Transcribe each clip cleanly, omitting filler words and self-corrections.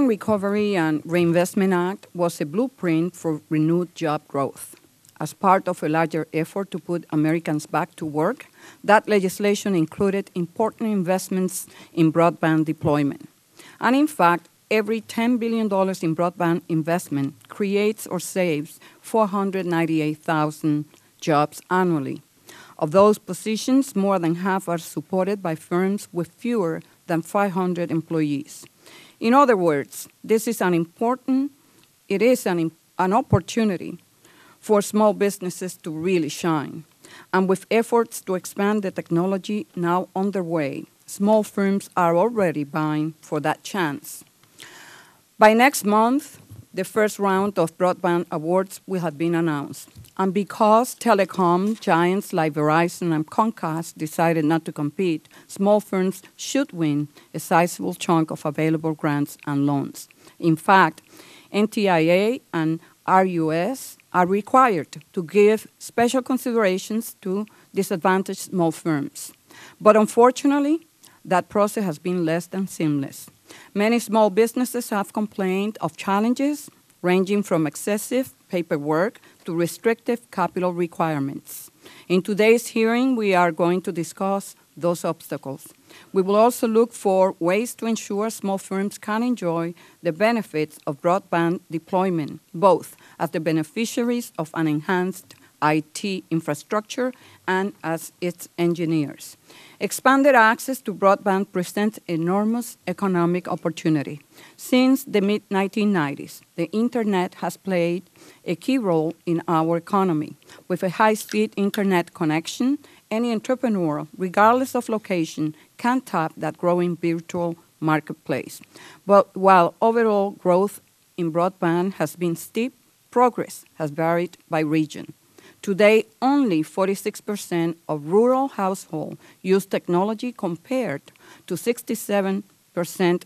American Recovery and Reinvestment Act was a blueprint for renewed job growth. As part of a larger effort to put Americans back to work, that legislation included important investments in broadband deployment. And in fact, every $10 billion in broadband investment creates or saves 498,000 jobs annually. Of those positions, more than half are supported by firms with fewer than 500 employees. In other words, this is an opportunity for small businesses to really shine. And with efforts to expand the technology now underway, small firms are already vying for that chance. By next month, the first round of broadband awards will have been announced. And because telecom giants like Verizon and Comcast decided not to compete, small firms should win a sizable chunk of available grants and loans. In fact, NTIA and RUS are required to give special considerations to disadvantaged small firms. But unfortunately, that process has been less than seamless. Many small businesses have complained of challenges ranging from excessive paperwork to restrictive capital requirements. In today's hearing, we are going to discuss those obstacles. We will also look for ways to ensure small firms can enjoy the benefits of broadband deployment, both as the beneficiaries of an enhanced IT infrastructure and as its engineers. Expanded access to broadband presents enormous economic opportunity. Since the mid-1990s, the Internet has played a key role in our economy. With a high-speed Internet connection, any entrepreneur, regardless of location, can tap that growing virtual marketplace. But while overall growth in broadband has been steep, progress has varied by region. Today, only 46% of rural households use technology compared to 67%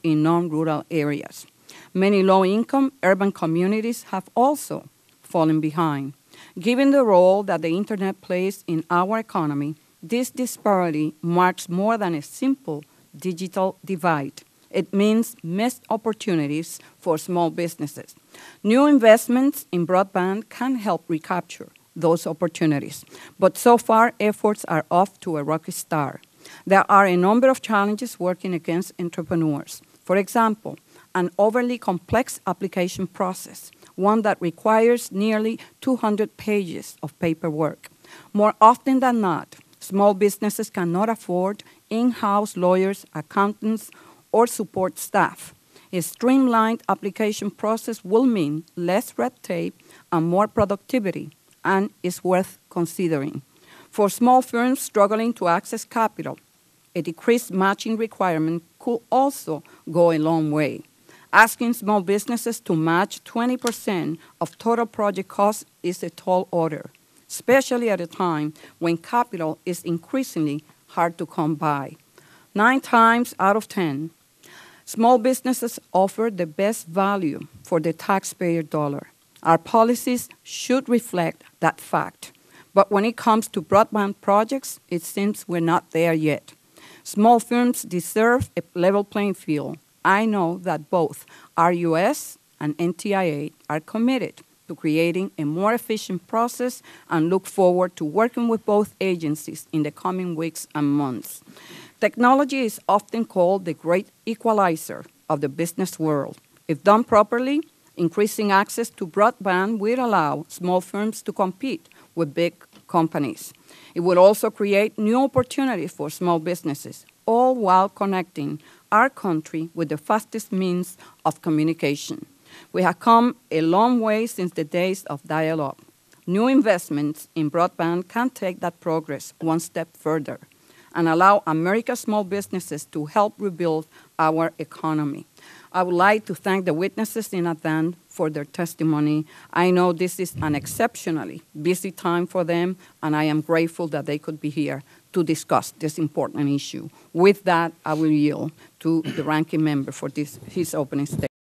in non-rural areas. Many low-income urban communities have also fallen behind. Given the role that the Internet plays in our economy, this disparity marks more than a simple digital divide. It means missed opportunities for small businesses. New investments in broadband can help recapture those opportunities. But so far, efforts are off to a rocky start. There are a number of challenges working against entrepreneurs. For example, an overly complex application process, one that requires nearly 200 pages of paperwork. More often than not, small businesses cannot afford in-house lawyers, accountants, or support staff. A streamlined application process will mean less red tape and more productivity, and is worth considering. For small firms struggling to access capital, a decreased matching requirement could also go a long way. Asking small businesses to match 20% of total project costs is a tall order, especially at a time when capital is increasingly hard to come by. 9 times out of 10, small businesses offer the best value for the taxpayer dollar. Our policies should reflect that fact. But when it comes to broadband projects, it seems we're not there yet. Small firms deserve a level playing field. I know that both RUS and NTIA are committed to creating a more efficient process and look forward to working with both agencies in the coming weeks and months. Technology is often called the great equalizer of the business world. If done properly, increasing access to broadband will allow small firms to compete with big companies. It will also create new opportunities for small businesses, all while connecting our country with the fastest means of communication. We have come a long way since the days of dial-up. New investments in broadband can take that progress one step further and allow America's small businesses to help rebuild our economy. I would like to thank the witnesses in advance for their testimony. I know this is an exceptionally busy time for them, and I am grateful that they could be here to discuss this important issue. With that, I will yield to the ranking member for his opening statement.